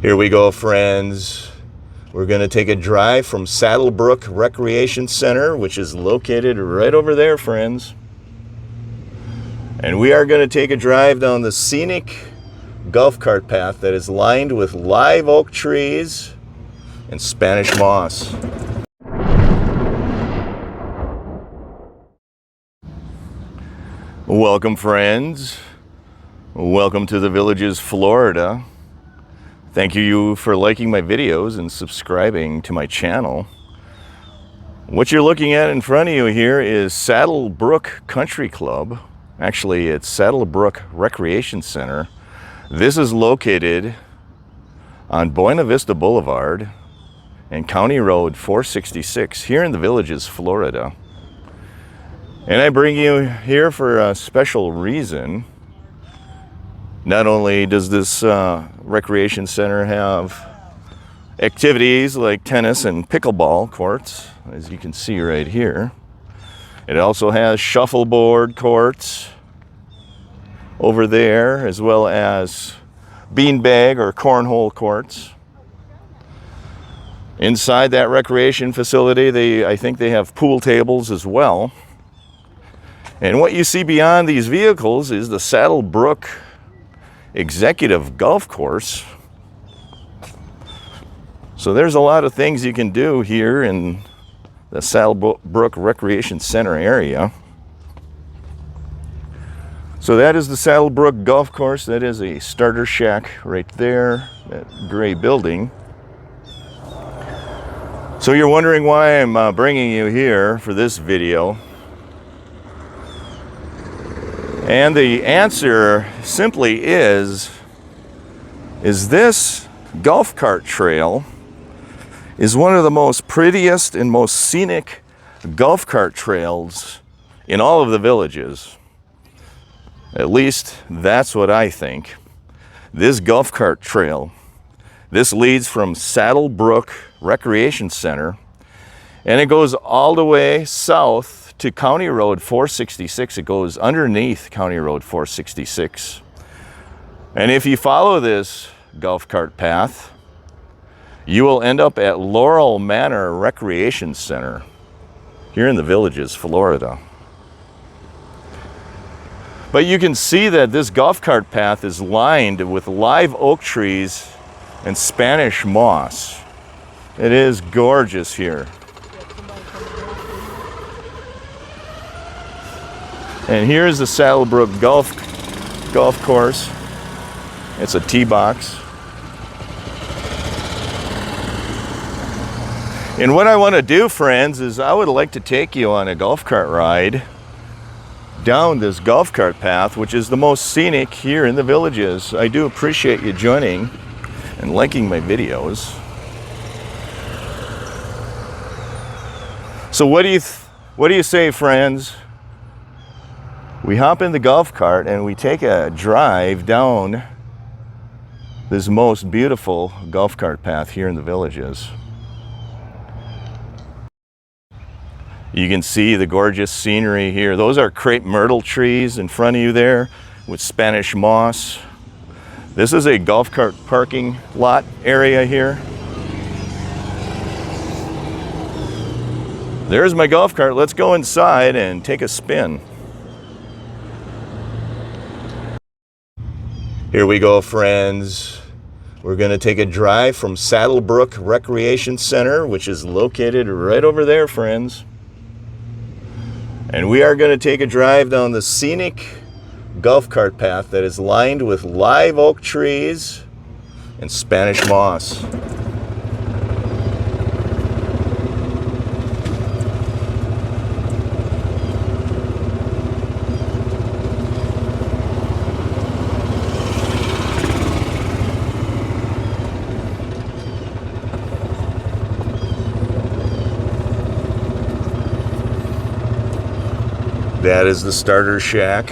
Here we go, friends. We're going to take a drive from Saddlebrook Recreation Center, which is located right over there, friends. And we are going to take a drive down the scenic golf cart path that is lined with live oak trees and Spanish moss. Welcome, friends. Welcome to the Villages, Florida. Thank you for liking my videos and subscribing to my channel. What you're looking at in front of you here is Saddlebrook Country Club. Actually, it's Saddlebrook Recreation Center. This is located on Buena Vista Boulevard and County Road 466 here in the Villages, Florida. And I bring you here for a special reason. Not only does this recreation center have activities like tennis and pickleball courts, as you can see right here, it also has shuffleboard courts over there, as well as beanbag or cornhole courts. Inside that recreation facility, I think they have pool tables as well. And what you see beyond these vehicles is the Saddlebrook Executive Golf Course. So there's a lot of things you can do here in the Saddlebrook Recreation Center area. So that is the Saddlebrook Golf Course. That is a starter shack right there, that gray building. So you're wondering why I'm bringing you here for this video. And the answer simply is this golf cart trail is one of the most prettiest and most scenic golf cart trails in all of the Villages. At least that's what I think. This golf cart trail, this leads from Saddlebrook Recreation Center, and it goes all the way south to County Road 466. It goes underneath County Road 466. And if you follow this golf cart path, you will end up at Laurel Manor Recreation Center here in the Villages, Florida. But you can see that this golf cart path is lined with live oak trees and Spanish moss. It is gorgeous here. And here's the Saddlebrook golf course. It's a tee box. And what I want to do, friends, is I would like to take you on a golf cart ride down this golf cart path, which is the most scenic here in the Villages. I do appreciate you joining and liking my videos. So what do you say, friends? We hop in the golf cart and we take a drive down this most beautiful golf cart path here in the Villages. You can see the gorgeous scenery here. Those are crepe myrtle trees in front of you there with Spanish moss. This is a golf cart parking lot area here. There's my golf cart. Let's go inside and take a spin. Here we go, friends. We're going to take a drive from Saddlebrook Recreation Center, which is located right over there, friends. And we are going to take a drive down the scenic golf cart path that is lined with live oak trees and Spanish moss. That is the starter shack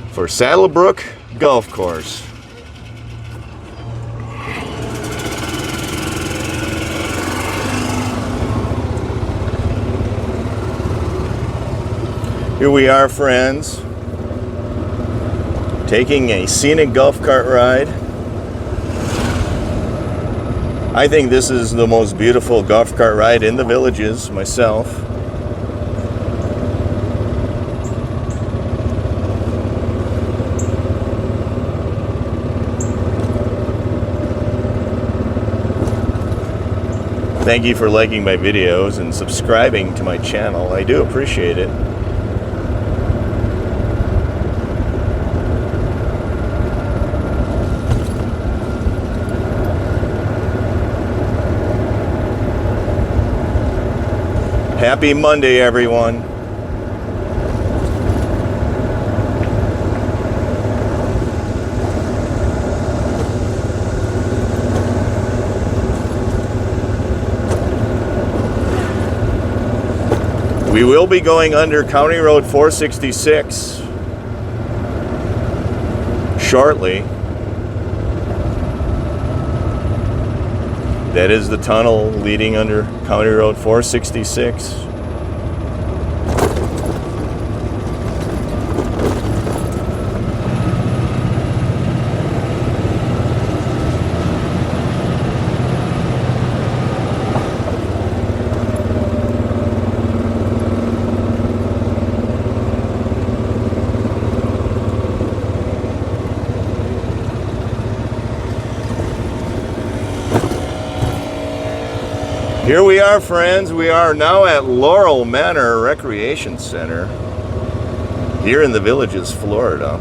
for Saddlebrook Golf Course. Here we are, friends, taking a scenic golf cart ride I think this is the most beautiful golf cart ride in the Villages myself. Thank you for liking my videos and subscribing to my channel. I do appreciate it. Happy Monday, everyone. We will be going under County Road 466 shortly. That is the tunnel leading under County Road 466. Here we are, friends. We are now at Laurel Manor Recreation Center here in the Villages, Florida.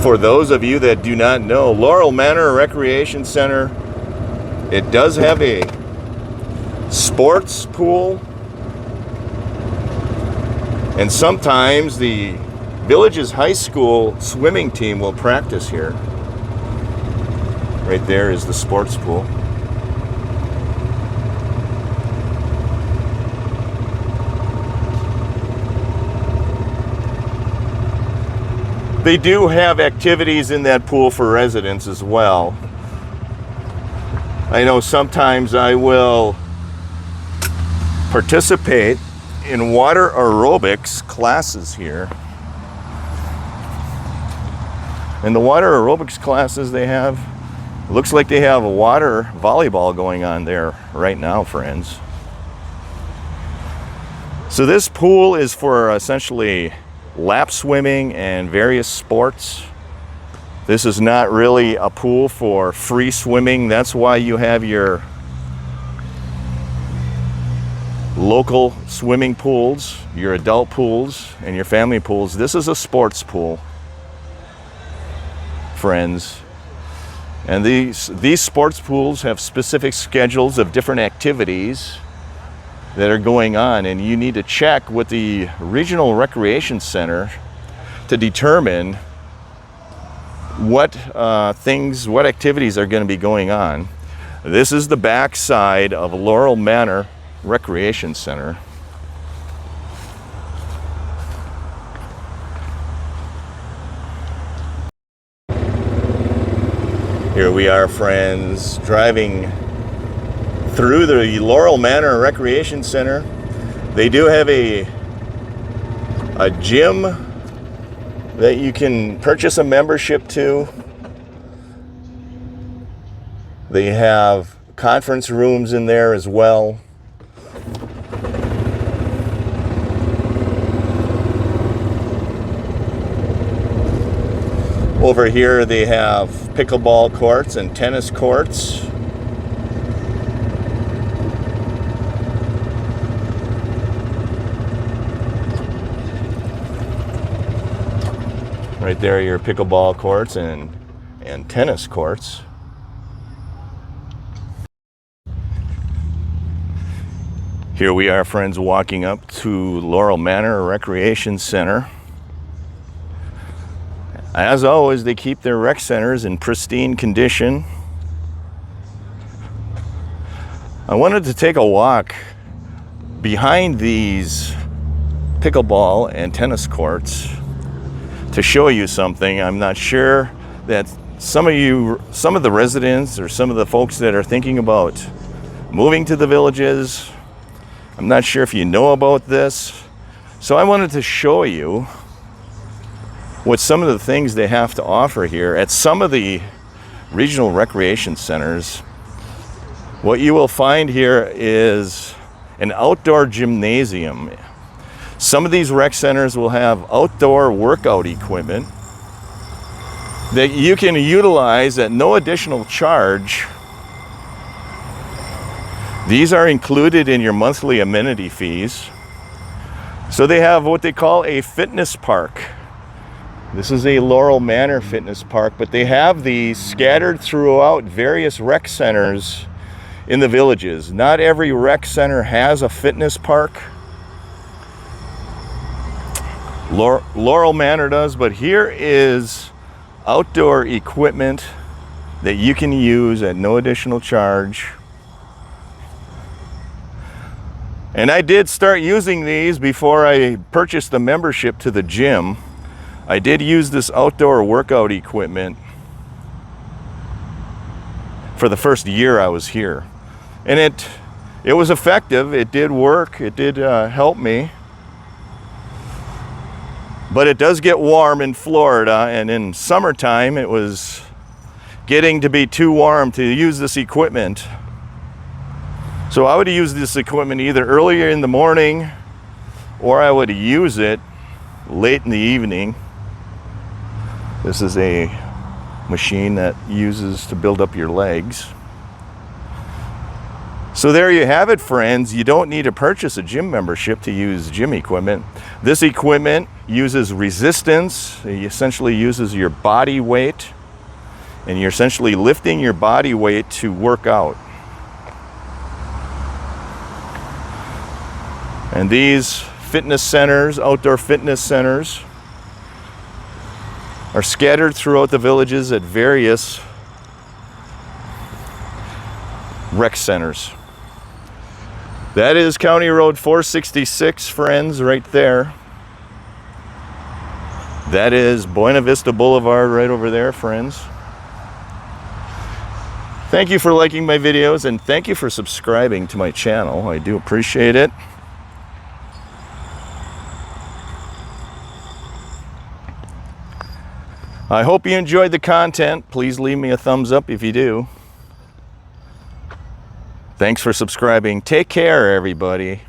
For those of you that do not know, Laurel Manor Recreation Center, it does have a sports pool, and sometimes the Villages High School swimming team will practice here. Right there is the sports pool. They do have activities in that pool for residents as well. I know sometimes I will participate in water aerobics classes here. And the water aerobics classes they have, looks like they have a water volleyball going on there right now, friends. So this pool is for essentially lap swimming and various sports. This is not really a pool for free swimming. That's why you have your local swimming pools, your adult pools, and your family pools. This is a sports pool, friends. And these sports pools have specific schedules of different activities that are going on, and you need to check with the Regional Recreation Center to determine what activities are going to be going on. This is the back side of Laurel Manor Recreation Center. Here we are, friends, driving through the Laurel Manor Recreation Center. They do have a gym that you can purchase a membership to. They have conference rooms in there as well. Over here they have pickleball courts and tennis courts. Right there are your pickleball courts and tennis courts. Here we are, friends, walking up to Laurel Manor Recreation Center. As always, they keep their rec centers in pristine condition. I wanted to take a walk behind these pickleball and tennis courts to show you something. I'm not sure that some of the residents or some of the folks that are thinking about moving to the Villages, I'm not sure if you know about this. So I wanted to show you what some of the things they have to offer here at some of the regional recreation centers, what you will find here is an outdoor gymnasium. Some of these rec centers will have outdoor workout equipment that you can utilize at no additional charge. These are included in your monthly amenity fees. So they have what they call a fitness park. This is a Laurel Manor fitness park, but they have these scattered throughout various rec centers in the villages. Not every rec center has a fitness park. Laurel Manor does, but here is outdoor equipment that you can use at no additional charge. And I did start using these before I purchased the membership to the gym. I did use this outdoor workout equipment for the first year I was here. And it was effective, it did work, it did help me. But it does get warm in Florida, and in summertime it was getting to be too warm to use this equipment. So I would use this equipment either earlier in the morning, or I would use it late in the evening. This is a machine that uses to build up your legs. So there you have it, friends. You don't need to purchase a gym membership to use gym equipment. This equipment uses resistance. It essentially uses your body weight, and you're essentially lifting your body weight to work out. And these fitness centers, outdoor fitness centers, are scattered throughout the villages at various rec centers. That is County Road 466, friends, right there. That is Buena Vista Boulevard right over there, friends. Thank you for liking my videos, and thank you for subscribing to my channel. I do appreciate it. I hope you enjoyed the content. Please leave me a thumbs up if you do. Thanks for subscribing. Take care, everybody.